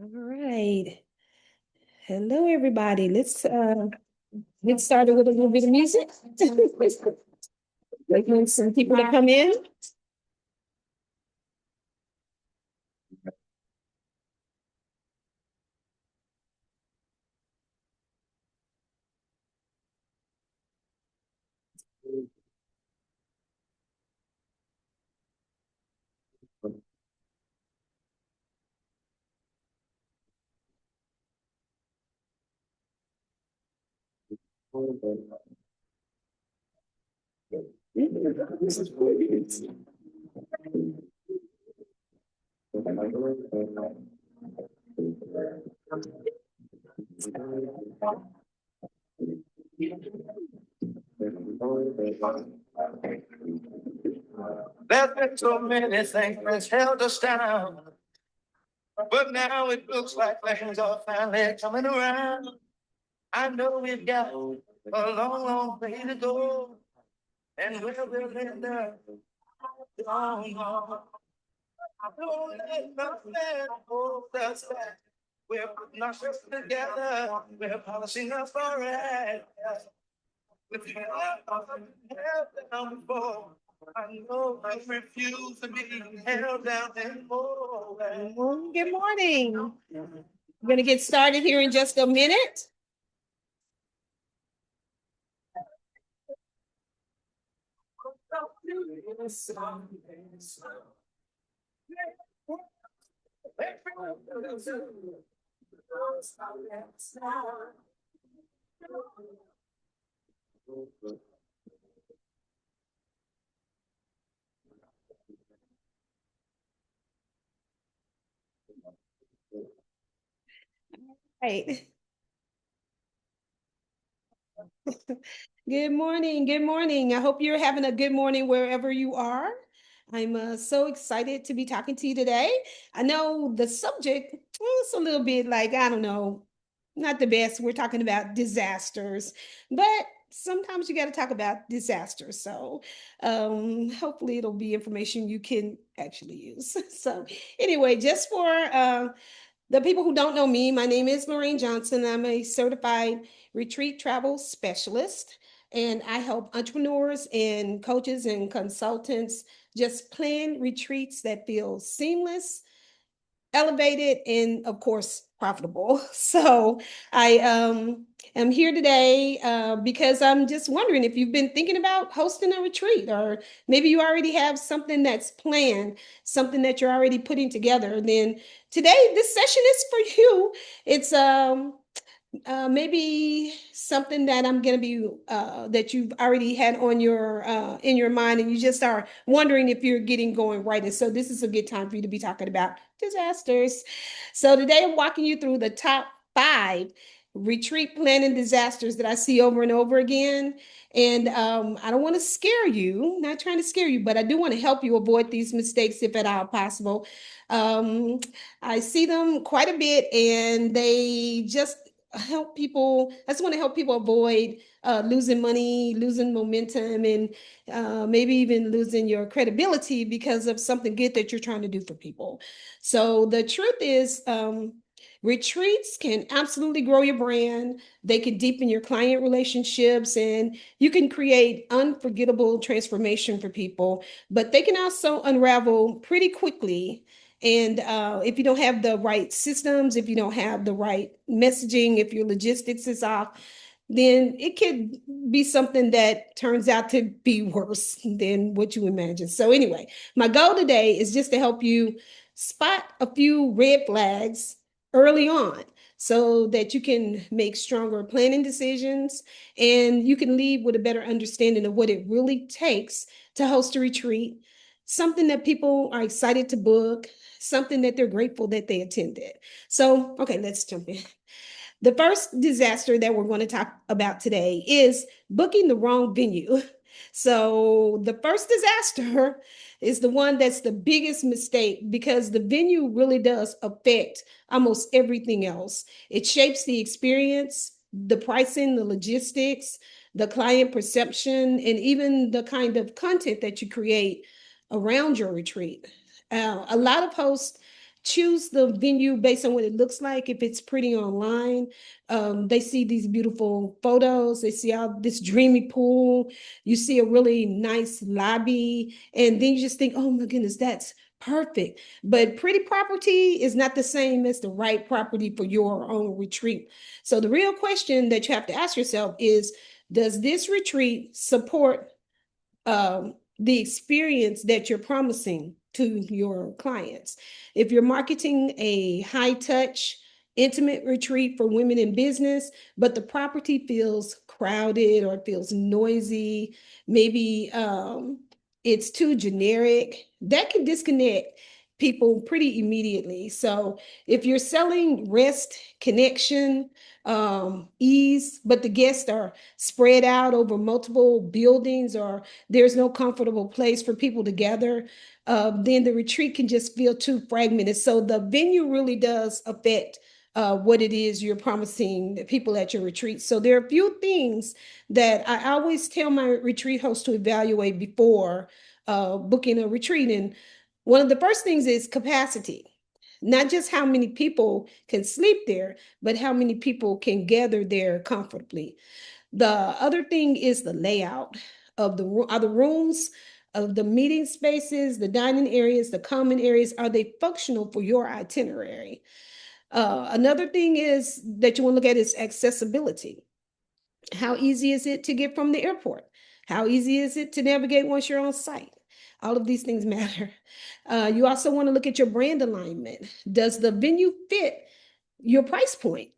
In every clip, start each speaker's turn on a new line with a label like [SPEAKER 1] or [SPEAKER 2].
[SPEAKER 1] All right. Hello, everybody. Let's get started with a little bit of music. Waiting some people to come in. There's been so many things that's held us down, but now it looks like things are finally coming around. I know we've got a long, long way to go, and we'll end up long, long. Don't let nothing hold us back. We're putting ourselves together. We're polishing up our act. With help down before. I know I refuse to be held down anymore. Good morning. We're going to get started here in just a minute. Right. Good morning. Good morning. I hope you're having a good morning wherever you are. I'm so excited to be talking to you today. I know the subject, well, it's a little bit like, I don't know, not the best. We're talking about disasters, but sometimes you got to talk about disasters. So hopefully it'll be information you can actually use. So anyway, just for the people who don't know me, my name is Lorraine Johnson. I'm a certified retreat travel specialist, and I help entrepreneurs and coaches and consultants just plan retreats that feel seamless, elevated, and of course profitable. So I am here today because I'm just wondering if you've been thinking about hosting a retreat, or maybe you already have something that's planned, something that you're already putting together. Then today this session is for you. It's maybe something that I'm going to be that you've already had on your in your mind, and you just are wondering if you're getting going right. And so this is a good time for you to be talking about disasters. So today I'm walking you through the top 5 retreat planning disasters that I see over and over again. And I don't want to scare you, not trying to scare you, but I do want to help you avoid these mistakes if at all possible. Um, I see them quite a bit, and they just help people. I just want to help people avoid losing money, losing momentum, and maybe even losing your credibility because of something good that you're trying to do for people. So the truth is, retreats can absolutely grow your brand. They can deepen your client relationships, and you can create unforgettable transformation for people. But they can also unravel pretty quickly, and if you don't have the right systems, if you don't have the right messaging, if your logistics is off, then it could be something that turns out to be worse than what you imagine. So, anyway, my goal today is just to help you spot a few red flags early on so that you can make stronger planning decisions, and you can leave with a better understanding of what it really takes to host a retreat, something that people are excited to book, something that they're grateful that they attended. So, okay, let's jump in. The first disaster that we're going to talk about today is booking the wrong venue. So, the first disaster is the one that's the biggest mistake, because the venue really does affect almost everything else. It shapes the experience, the pricing, the logistics, the client perception, and even the kind of content that you create around your retreat. A lot of hosts choose the venue based on what it looks like. If it's pretty online, they see these beautiful photos, they see all this dreamy pool, you see a really nice lobby, and then you just think, oh my goodness, that's perfect. But pretty property is not the same as the right property for your own retreat. So the real question that you have to ask yourself is, does this retreat support the experience that you're promising to your clients? If you're marketing a high touch, intimate retreat for women in business, but the property feels crowded or it feels noisy, maybe it's too generic, that can disconnect people pretty immediately. So if you're selling rest, connection, ease, but the guests are spread out over multiple buildings, or there's no comfortable place for people to gather, then the retreat can just feel too fragmented. So the venue really does affect what it is you're promising the people at your retreat. So there are a few things that I always tell my retreat hosts to evaluate before booking a retreat. And one of the first things is capacity. Not just how many people can sleep there, but how many people can gather there comfortably. The other thing is the layout of the rooms, of the meeting spaces, the dining areas, the common areas. Are they functional for your itinerary? Another thing is that you want to look at is accessibility. How easy is it to get from the airport? How easy is it to navigate once you're on site? All of these things matter. You also want to look at your brand alignment. Does the venue fit your price point,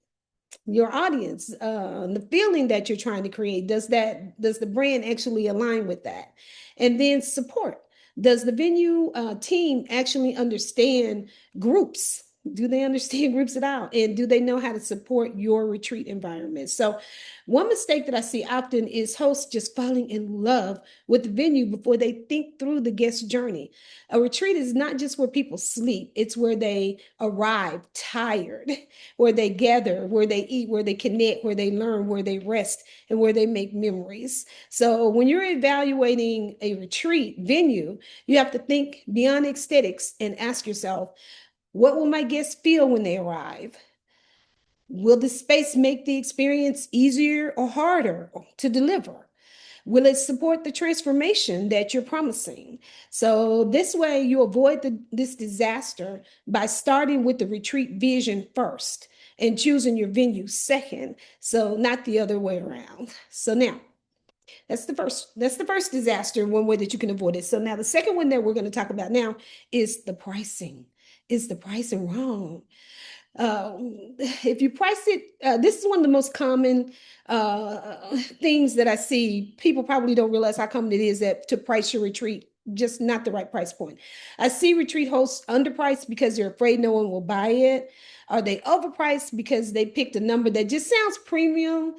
[SPEAKER 1] your audience, the feeling that you're trying to create? Does the brand actually align with that? And then support. Does the venue team actually understand groups? Do they understand groups at all? And do they know how to support your retreat environment? So one mistake that I see often is hosts just falling in love with the venue before they think through the guest journey. A retreat is not just where people sleep, it's where they arrive tired, where they gather, where they eat, where they connect, where they learn, where they rest, and where they make memories. So when you're evaluating a retreat venue, you have to think beyond aesthetics and ask yourself, what will my guests feel when they arrive? Will the space make the experience easier or harder to deliver? Will it support the transformation that you're promising? So this way you avoid this disaster by starting with the retreat vision first and choosing your venue second. So not the other way around. So now that's the first disaster, one way that you can avoid it. So now the second one that we're going to talk about now is the pricing. Is the pricing wrong? If you price it, this is one of the most common things that I see. People probably don't realize how common it is that to price your retreat just not the right price point. I see retreat hosts underpriced because they're afraid no one will buy it. Are they overpriced because they picked a number that just sounds premium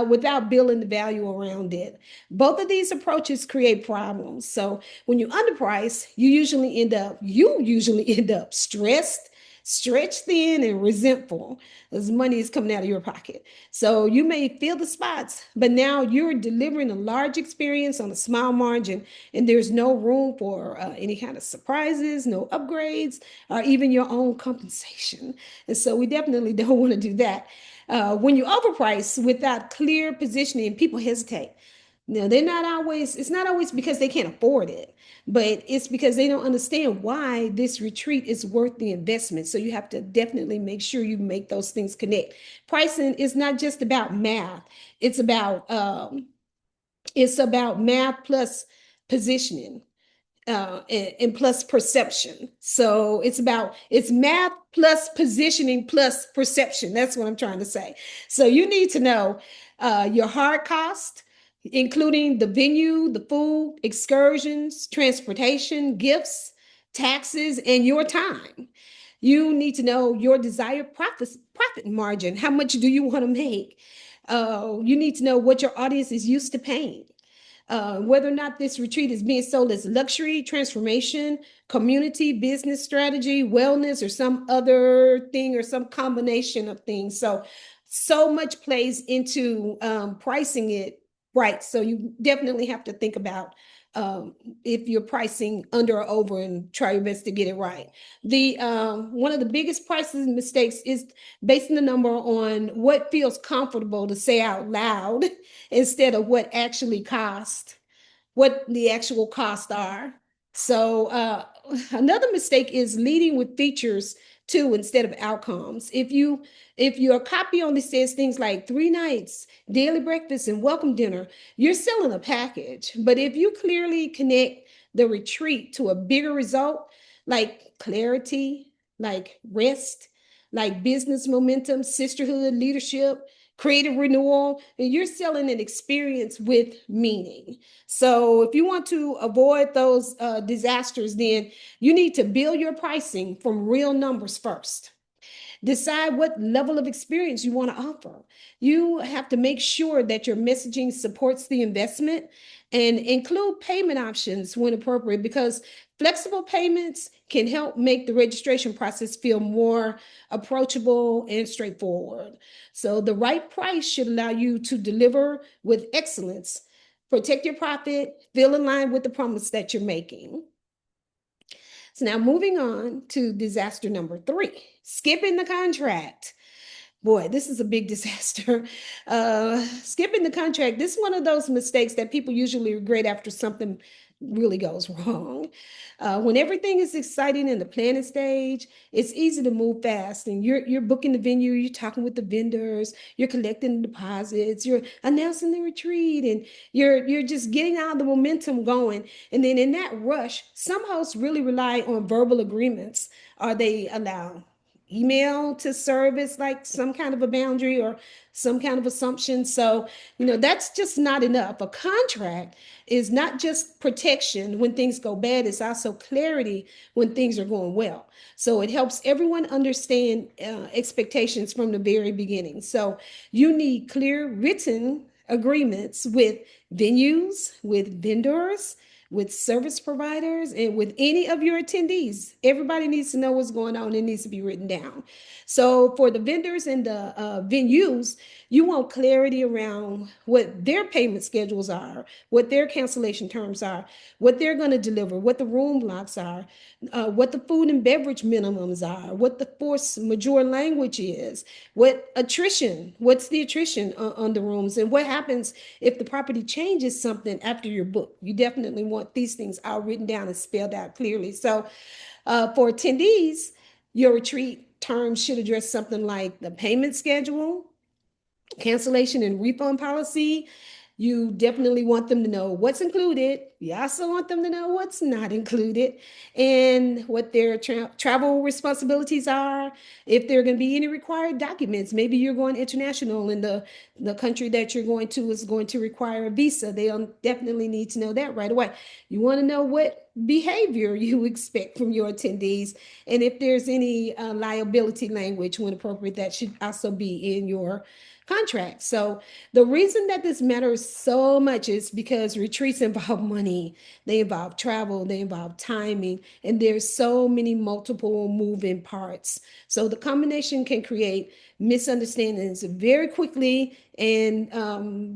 [SPEAKER 1] without building the value around it? Both of these approaches create problems. So when you underprice, you usually end up stressed, stretched thin, and resentful as money is coming out of your pocket. So you may feel the spots, but now you're delivering a large experience on a small margin, and there's no room for any kind of surprises, no upgrades, or even your own compensation. And so we definitely don't want to do that. When you overprice without clear positioning, people hesitate. Now, it's not always because they can't afford it, but it's because they don't understand why this retreat is worth the investment. So you have to definitely make sure you make those things connect. Pricing is not just about math. It's about math plus positioning and plus perception. So it's math plus positioning plus perception. That's what I'm trying to say. So you need to know your hard cost, including the venue, the food, excursions, transportation, gifts, taxes, and your time. You need to know your desired profit margin. How much do you want to make? You need to know what your audience is used to paying. Whether or not this retreat is being sold as luxury, transformation, community, business strategy, wellness, or some other thing or some combination of things. So much plays into pricing it right. So you definitely have to think about if you're pricing under or over, and try your best to get it right. The one of the biggest pricing mistakes is basing the number on what feels comfortable to say out loud instead of what the actual costs are. So another mistake is leading with features too instead of outcomes. If your copy only says things like 3 nights, daily breakfast, and welcome dinner, you're selling a package. But if you clearly connect the retreat to a bigger result, like clarity, like rest, like business momentum, sisterhood, leadership, creative renewal, and you're selling an experience with meaning. So if you want to avoid those disasters, then you need to build your pricing from real numbers first. Decide what level of experience you want to offer. You have to make sure that your messaging supports the investment and include payment options when appropriate, because flexible payments can help make the registration process feel more approachable and straightforward. So the right price should allow you to deliver with excellence, protect your profit, feel in line with the promise that you're making. So now moving on to disaster number 3, skipping the contract. Boy, this is a big disaster. Skipping the contract, this is one of those mistakes that people usually regret after something really goes wrong. When everything is exciting in the planning stage, it's easy to move fast, and you're booking the venue, you're talking with the vendors, you're collecting deposits, you're announcing the retreat, and you're just getting out the momentum going. And then in that rush, some hosts really rely on verbal agreements, or they allow email to serve as like some kind of a boundary or some kind of assumption. So, that's just not enough. A contract is not just protection when things go bad, it's also clarity when things are going well. So it helps everyone understand expectations from the very beginning. So you need clear written agreements with venues, with vendors, with service providers, and with any of your attendees. Everybody needs to know what's going on. It needs to be written down. So for the vendors and the venues, you want clarity around what their payment schedules are, what their cancellation terms are, what they're going to deliver, what the room blocks are, what the food and beverage minimums are, what the force majeure language is, what's the attrition on the rooms, and what happens if the property changes something after your book. You definitely want these things all written down and spelled out clearly. So for attendees, your retreat terms should address something like the payment schedule, cancellation and refund policy. You definitely want them to know what's included. You also want them to know what's not included, and what their travel responsibilities are, if there are going to be any required documents. Maybe you're going international and the country that you're going to is going to require a visa. They'll definitely need to know that right away. You want to know what behavior you expect from your attendees, and if there's any liability language when appropriate, that should also be in your contract. So the reason that this matters so much is because retreats involve money, they involve travel, they involve timing, and there's so many multiple moving parts. So the combination can create misunderstandings very quickly, and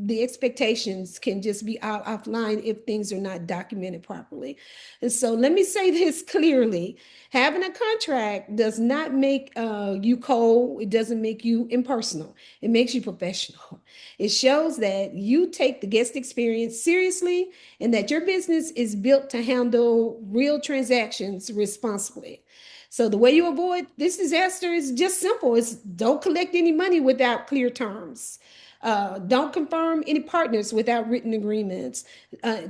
[SPEAKER 1] the expectations can just be offline if things are not documented properly. And so let me say this clearly. Having a contract does not make you cold. It doesn't make you impersonal. It makes you professional. It shows that you take the guest experience seriously and that your business is built to handle real transactions responsibly. So the way you avoid this disaster is just simple. It's don't collect any money without clear terms. Don't confirm any partners without written agreements.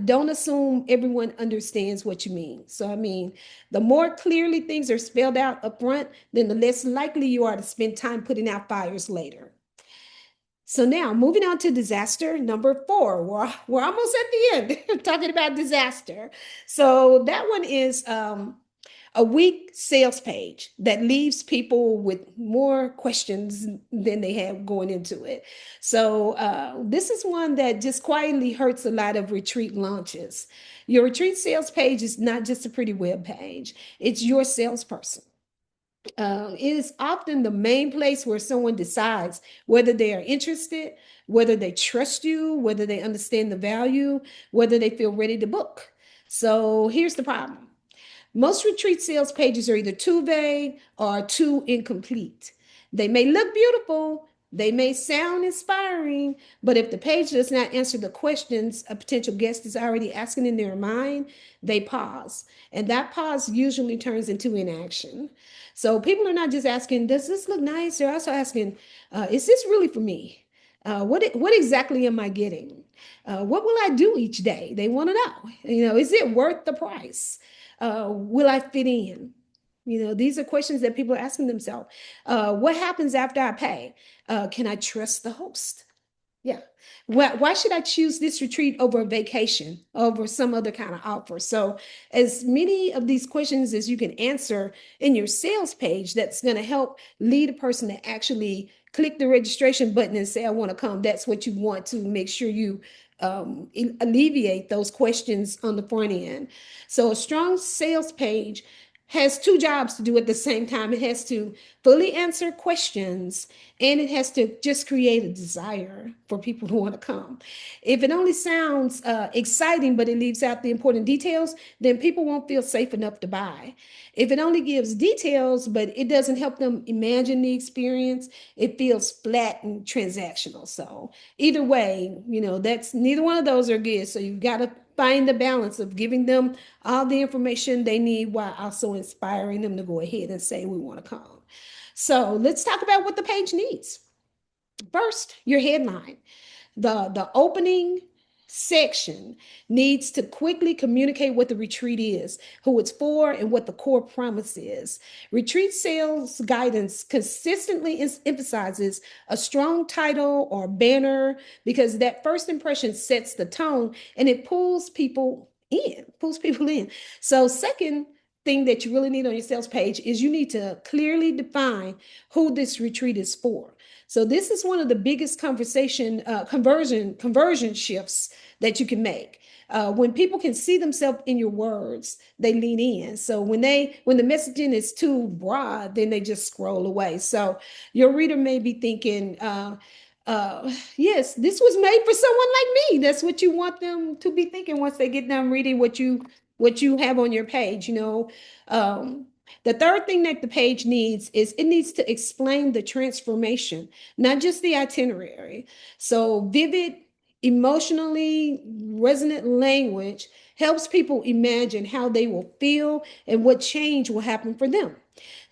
[SPEAKER 1] Don't assume everyone understands what you mean. So, I mean, the more clearly things are spelled out up front, then the less likely you are to spend time putting out fires later. So now moving on to disaster number 4. We're almost at the end talking about disaster. So that one is a weak sales page that leaves people with more questions than they have going into it. So this is one that just quietly hurts a lot of retreat launches. Your retreat sales page is not just a pretty web page, it's your salesperson. It is often the main place where someone decides whether they are interested, whether they trust you, whether they understand the value, whether they feel ready to book. So here's the problem. Most retreat sales pages are either too vague or too incomplete. They may look beautiful, they may sound inspiring, but if the page does not answer the questions a potential guest is already asking in their mind, they pause. And that pause usually turns into inaction. So people are not just asking, does this look nice? They're also asking, is this really for me? What exactly am I getting? What will I do each day? They want to know. Is it worth the price? Will I fit in? These are questions that people are asking themselves. What happens after I pay? Can I trust the host? Yeah. Why should I choose this retreat over a vacation, over some other kind of offer? So, as many of these questions as you can answer in your sales page, that's going to help lead a person to actually click the registration button and say, I want to come. That's what you want to make sure you alleviate those questions on the front end. So, a strong sales page has two jobs to do at the same time. It has to fully answer questions and it has to just create a desire for people who want to come. If it only sounds exciting, but it leaves out the important details, then people won't feel safe enough to buy. If it only gives details, but it doesn't help them imagine the experience, it feels flat and transactional. So either way, that's neither one of those are good. So you've got to find the balance of giving them all the information they need while also inspiring them to go ahead and say, we want to come. So let's talk about what the page needs. First, your headline. The opening section needs to quickly communicate what the retreat is, who it's for, and what the core promise is. Retreat sales guidance consistently emphasizes a strong title or banner because that first impression sets the tone and it pulls people in. So, second thing that you really need on your sales page is you need to clearly define who this retreat is for. So this is one of the biggest conversion shifts that you can make. When people can see themselves in your words, they lean in. So when the messaging is too broad, then they just scroll away. So your reader may be thinking, yes, this was made for someone like me. That's what you want them to be thinking once they get done reading what you have on your page. The third thing that the page needs is it needs to explain the transformation, not just the itinerary. So vivid, emotionally resonant language helps people imagine how they will feel and what change will happen for them.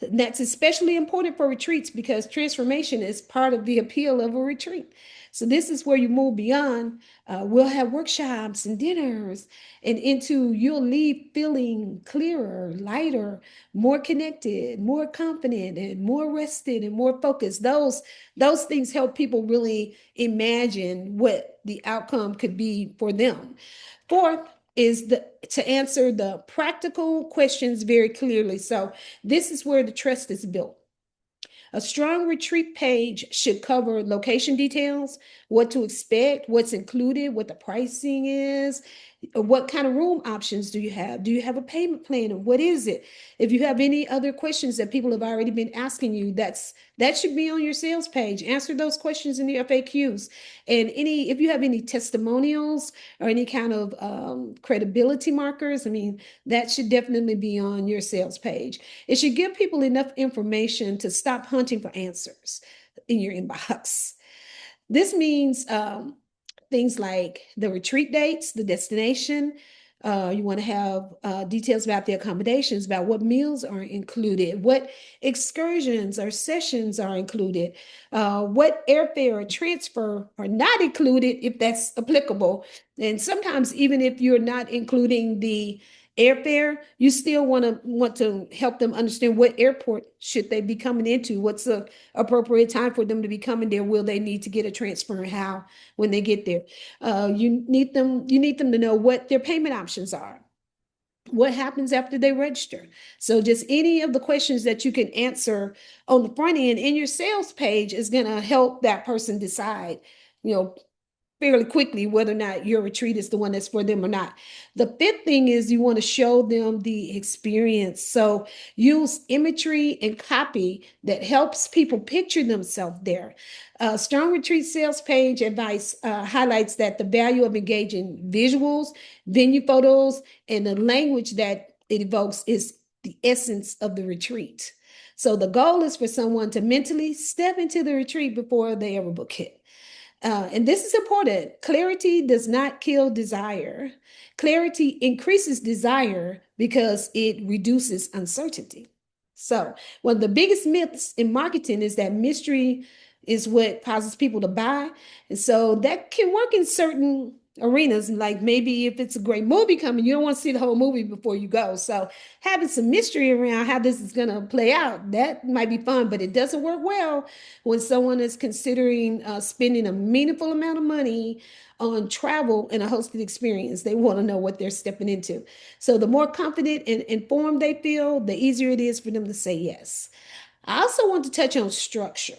[SPEAKER 1] That's especially important for retreats because transformation is part of the appeal of a retreat. So this is where you move beyond. We'll have workshops and dinners and into you'll leave feeling clearer, lighter, more connected, more confident, and more rested and more focused. Those things help people really imagine what the outcome could be for them. Fourth is to answer the practical questions very clearly. So this is where the trust is built. A strong retreat page should cover location details, what to expect, what's included, what the pricing is, what kind of room options do you have? Do you have a payment plan? And what is it? If you have any other questions that people have already been asking you, that should be on your sales page. Answer those questions in the FAQs. And if you have any testimonials or any kind of credibility markers, that should definitely be on your sales page. It should give people enough information to stop hunting for answers in your inbox. This means things like the retreat dates, the destination. You want to have details about the accommodations, about what meals are included, what excursions or sessions are included, what airfare or transfer are not included if that's applicable. And sometimes even if you're not including the airfare, you still want to help them understand what airport should they be coming into, what's the appropriate time for them to be coming there, will they need to get a transfer, and how when they get there. You need them to know what their payment options are, what happens after they register. So just any of the questions that you can answer on the front end in your sales page is going to help that person decide, fairly quickly whether or not your retreat is the one that's for them or not. The fifth thing is you want to show them the experience. So use imagery and copy that helps people picture themselves there. Strong Retreat sales page advice highlights that the value of engaging visuals, venue photos, and the language that it evokes is the essence of the retreat. So the goal is for someone to mentally step into the retreat before they ever book it. And this is important. Clarity does not kill desire. Clarity increases desire because it reduces uncertainty. So, one of the biggest myths in marketing is that mystery is what causes people to buy. And so that can work in certain arenas. Like maybe if it's a great movie coming, you don't want to see the whole movie before you go. So having some mystery around how this is going to play out, that might be fun, but it doesn't work well when someone is considering spending a meaningful amount of money on travel and a hosted experience. They want to know what they're stepping into. So the more confident and informed they feel, the easier it is for them to say yes. I also want to touch on structure.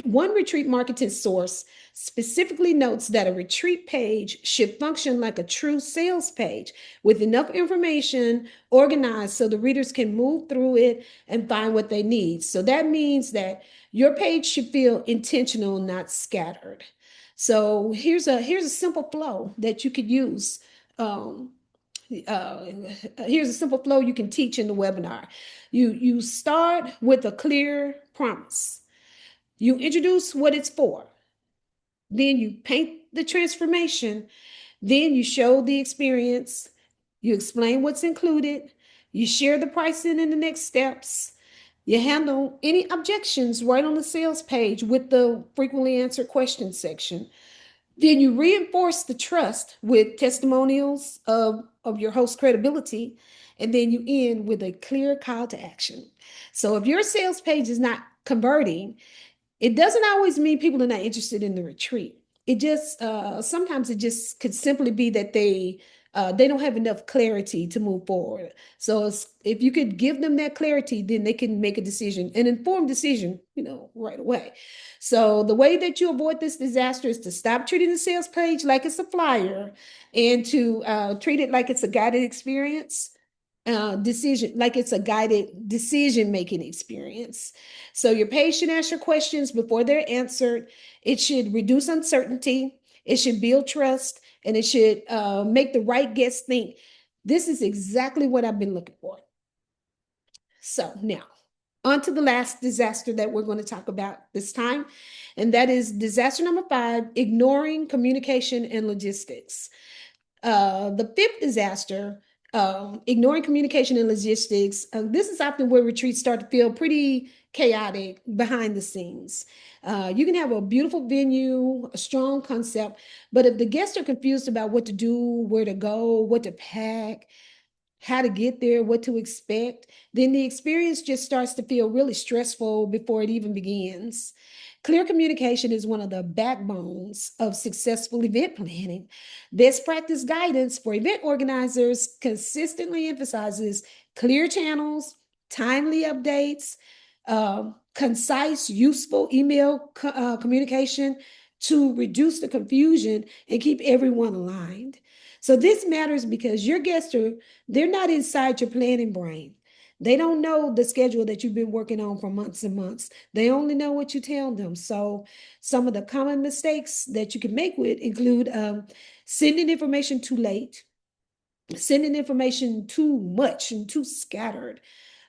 [SPEAKER 1] One retreat marketing source specifically notes that a retreat page should function like a true sales page with enough information organized so the readers can move through it and find what they need. So that means that your page should feel intentional, not scattered. So here's a simple flow that you could use. Here's a simple flow you can teach in the webinar. You start with a clear promise. You introduce what it's for. Then you paint the transformation. Then you show the experience. You explain what's included. You share the pricing and the next steps. You handle any objections right on the sales page with the frequently answered questions section. Then you reinforce the trust with testimonials of your host credibility. And then you end with a clear call to action. So if your sales page is not converting, it doesn't always mean people are not interested in the retreat. It just sometimes it just could simply be that they don't have enough clarity to move forward. So if you could give them that clarity, then they can make a decision, an informed decision, right away. So the way that you avoid this disaster is to stop treating the sales page like it's a flyer and to treat it like it's a guided experience decision, like it's a guided decision making experience. So your page should ask your questions before they're answered. It should reduce uncertainty. It should build trust, and it should make the right guest think, this is exactly what I've been looking for. So now, on to the last disaster that we're going to talk about this time, and that is disaster number 5, ignoring communication and logistics. The fifth disaster, ignoring communication and logistics. This is often where retreats start to feel pretty chaotic behind the scenes. You can have a beautiful venue, a strong concept, but if the guests are confused about what to do, where to go, what to pack, how to get there, what to expect, then the experience just starts to feel really stressful before it even begins. Clear communication is one of the backbones of successful event planning. Best practice guidance for event organizers consistently emphasizes clear channels, timely updates, concise, useful email communication to reduce the confusion and keep everyone aligned. So this matters because your guests they're not inside your planning brain. They don't know the schedule that you've been working on for months and months. They only know what you tell them. So some of the common mistakes that you can make with include sending information too late, sending information too much and too scattered,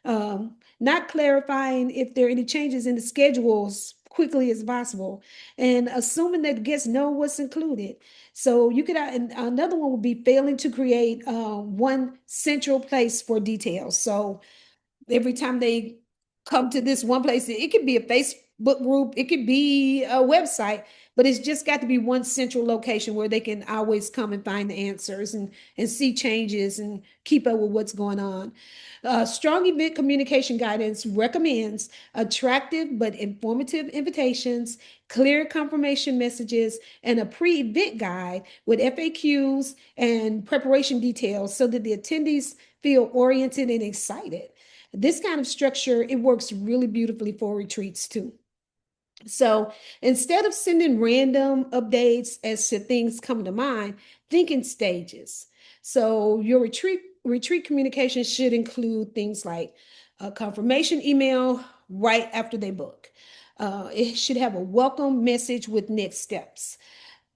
[SPEAKER 1] not clarifying if there are any changes in the schedules quickly as possible, and assuming that guests know what's included. So you could, and another one would be failing to create one central place for details. So every time they come to this one place, it could be a Facebook group, it could be a website, but it's just got to be one central location where they can always come and find the answers and see changes and keep up with what's going on. Strong event communication guidance recommends attractive but informative invitations, clear confirmation messages, and a pre-event guide with FAQs and preparation details so that the attendees feel oriented and excited. This kind of structure, it works really beautifully for retreats too. So instead of sending random updates as to things come to mind, think in stages. So your retreat communication should include things like a confirmation email right after they book. It should have a welcome message with next steps.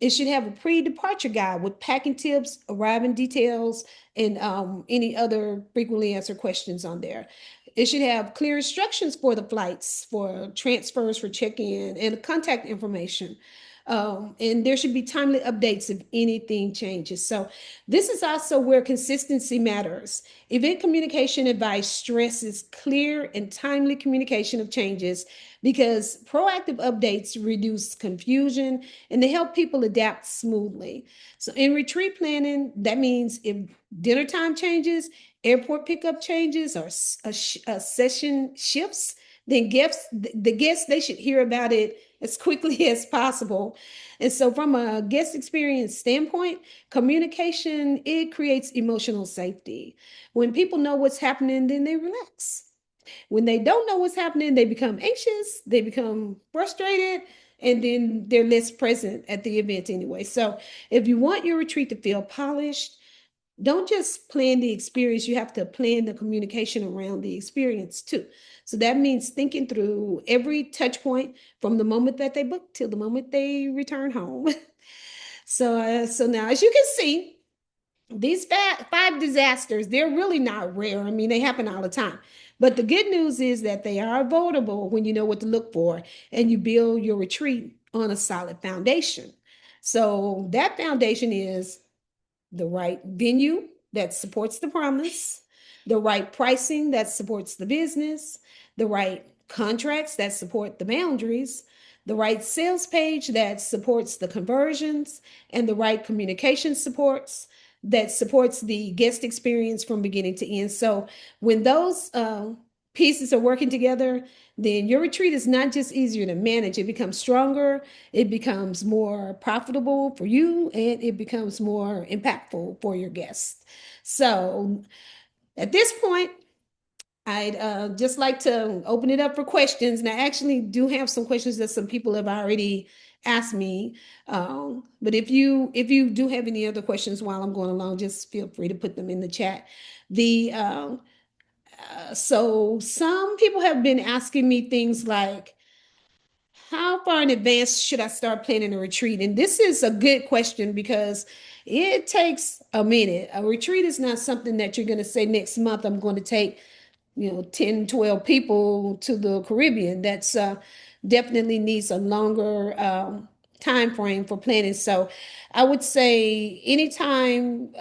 [SPEAKER 1] It should have a pre-departure guide with packing tips, arriving details, and any other frequently answered questions on there. It should have clear instructions for the flights, for transfers, for check-in, and contact information. And there should be timely updates if anything changes. So this is also where consistency matters. Event communication advice stresses clear and timely communication of changes because proactive updates reduce confusion and they help people adapt smoothly. So in retreat planning, that means if dinner time changes, airport pickup changes, or a session shifts, then the guests, they should hear about it as quickly as possible. And so from a guest experience standpoint, communication, it creates emotional safety. When people know what's happening, then they relax. When they don't know what's happening, they become anxious, they become frustrated, and then they're less present at the event anyway. So if you want your retreat to feel polished, don't just plan the experience, you have to plan the communication around the experience too. So that means thinking through every touch point from the moment that they book till the moment they return home. So now, as you can see, these five disasters, they're really not rare. I mean, they happen all the time. But the good news is that they are avoidable when you know what to look for and you build your retreat on a solid foundation. So that foundation is the right venue that supports the promise, the right pricing that supports the business, the right contracts that support the boundaries, the right sales page that supports the conversions, and the right communication supports that supports the guest experience from beginning to end. So when those pieces are working together, then your retreat is not just easier to manage, it becomes stronger, it becomes more profitable for you, and it becomes more impactful for your guests. So at this point, I'd just like to open it up for questions. And I actually do have some questions that some people have already asked me. But if you do have any other questions while I'm going along, just feel free to put them in the chat. The So some people have been asking me things like, how far in advance should I start planning a retreat? And this is a good question because it takes a minute. A retreat is not something that you're going to say next month, I'm going to take 10, 12 people to the Caribbean. That's definitely needs a longer time frame for planning. So I would say anytime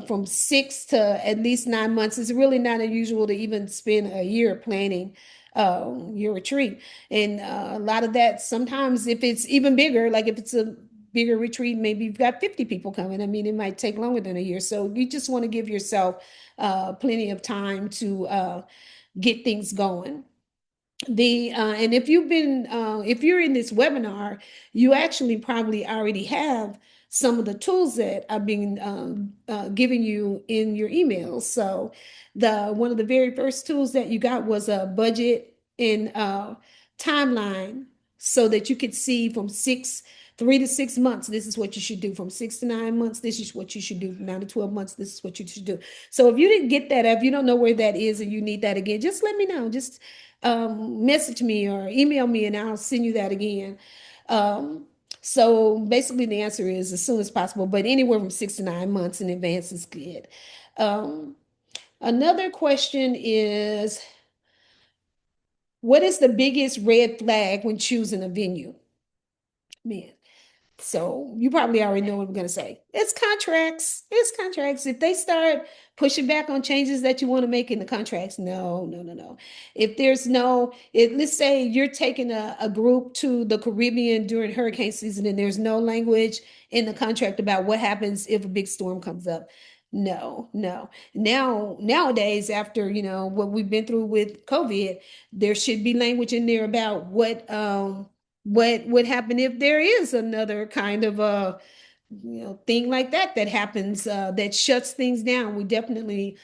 [SPEAKER 1] from 6 to at least 9 months. Is really not unusual to even spend a year planning your retreat. And a lot of that, sometimes if it's even bigger, like if it's a bigger retreat, maybe you've got 50 people coming. I mean, it might take longer than a year. So you just want to give yourself plenty of time to get things going. And if you're in this webinar, you actually probably already have some of the tools that I've been giving you in your emails. So the one of the very first tools that you got was a budget and timeline, so that you could see from 3 to 6 months, this is what you should do. From 6 to 9 months, this is what you should do. From 9 to 12 months, this is what you should do. So if you didn't get that, if you don't know where that is and you need that again, just let me know. Just message me or email me and I'll send you that again. So basically the answer is as soon as possible, but anywhere from 6 to 9 months in advance is good. Um, Another question is, what is the biggest red flag when choosing a venue? Man, so you probably already know what I'm going to say. It's contracts. It's contracts. If they start pushing back on changes that you want to make in the contracts, no, no, no, no. If there's no, let's say you're taking a group to the Caribbean during hurricane season and there's no language in the contract about what happens if a big storm comes up. No, no. Nowadays, after what we've been through with COVID, there should be language in there about what would happen if there is another kind of thing like that happens that shuts things down. We definitely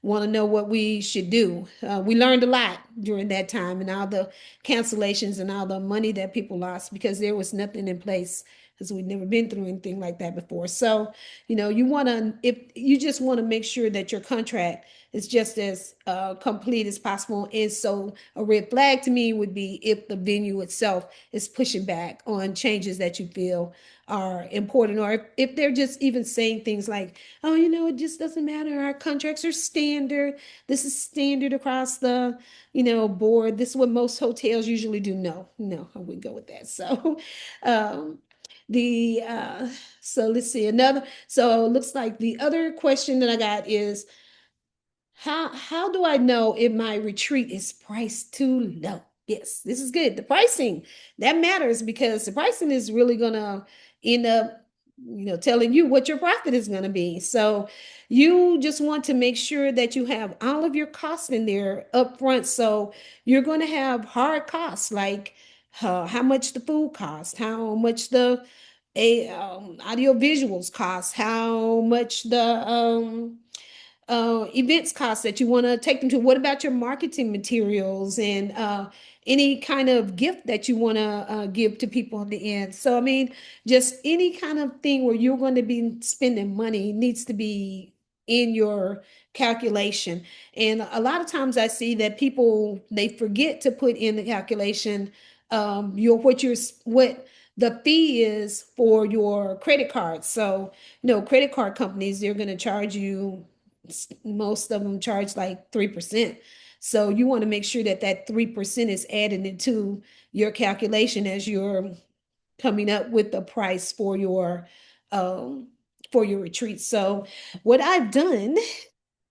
[SPEAKER 1] want to know what we should do. We learned a lot during that time and all the cancellations and all the money that people lost because there was nothing in place because we've never been through anything like that before. So, you want to, if you just want to make sure that your contract is just as complete as possible. And so a red flag to me would be if the venue itself is pushing back on changes that you feel are important, or if they're just even saying things like, oh, it just doesn't matter. Our contracts are standard. This is standard across the, board. This is what most hotels usually do. No, I wouldn't go with that. So, um, the so let's see another. So it looks like the other question that I got is, how do I know if my retreat is priced too low? Yes, this is good. The pricing, that matters because the pricing is really gonna end up, telling you what your profit is gonna be. So you just want to make sure that you have all of your costs in there up front. So you're gonna have hard costs like how much the food costs, how much the audio visuals cost, how much the events costs that you want to take them to. What about your marketing materials and any kind of gift that you want to give to people in the end? So, I mean, just any kind of thing where you're going to be spending money needs to be in your calculation. And a lot of times I see that people, they forget to put in the calculation what the fee is for your credit card. So, credit card companies, they're going to charge you, most of them charge like 3%. So you want to make sure that that 3% is added into your calculation as you're coming up with the price for your retreat. So what I've done,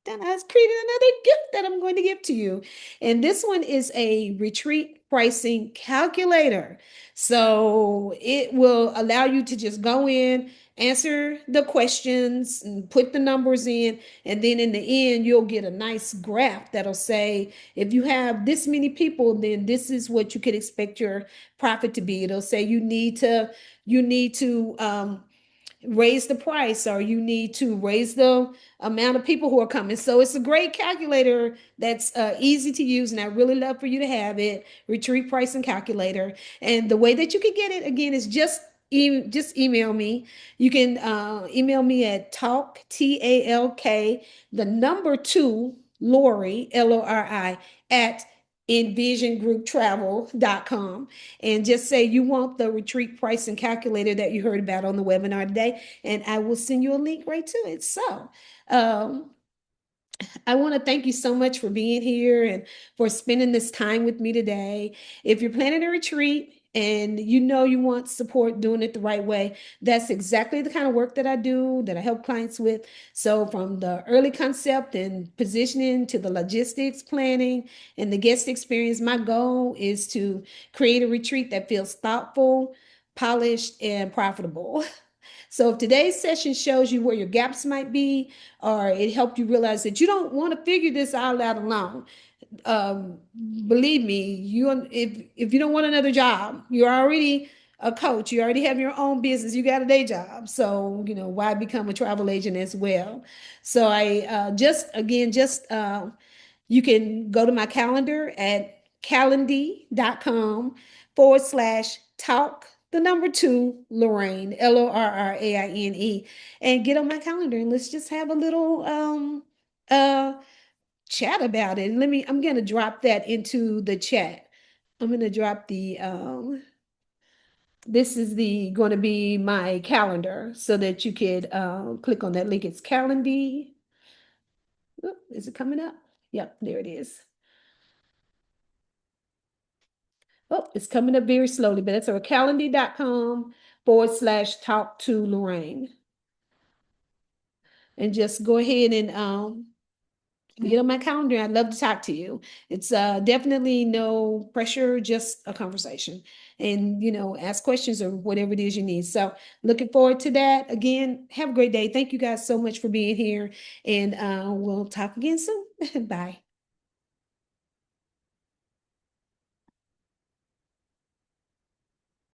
[SPEAKER 1] then I created another gift that I'm going to give to you. And this one is a retreat pricing calculator. So it will allow you to just go in, answer the questions, and put the numbers in. And then in the end, you'll get a nice graph that'll say, if you have this many people, then this is what you could expect your profit to be. It'll say you need to raise the price, or you need to raise the amount of people who are coming. So it's a great calculator that's easy to use, and I really love for you to have it. Retreat pricing calculator. And the way that you can get it again is just email me. You can email me at the number 2 Lori, Lori, at envisiongrouptravel.com, and just say you want the retreat pricing calculator that you heard about on the webinar today, and I will send you a link right to it. So I want to thank you so much for being here and for spending this time with me today. If you're planning a retreat and you want support doing it the right way, that's exactly the kind of work that I do, that I help clients with. So from the early concept and positioning to the logistics, planning, and the guest experience, my goal is to create a retreat that feels thoughtful, polished, and profitable. So if today's session shows you where your gaps might be, or it helped you realize that you don't want to figure this all out alone, um, believe me, if you don't want another job, you're already a coach, you already have your own business, you got a day job. So, why become a travel agent as well? So I you can go to my calendar at calendly.com/talk the number 2 Lorraine, Lorraine, and get on my calendar, and let's just have a little chat about it. I'm gonna drop that into the chat. I'm gonna drop this is going to be my calendar so that you could click on that link. It's Calendly. Is it coming up? Yep, there it is. Oh, it's coming up very slowly, but it's our calendly.com/talk to Lorraine. And just go ahead and get on my calendar. I'd love to talk to you. It's definitely no pressure, just a conversation. And, ask questions or whatever it is you need. So looking forward to that. Again, have a great day. Thank you guys so much for being here. And we'll talk again soon. Bye.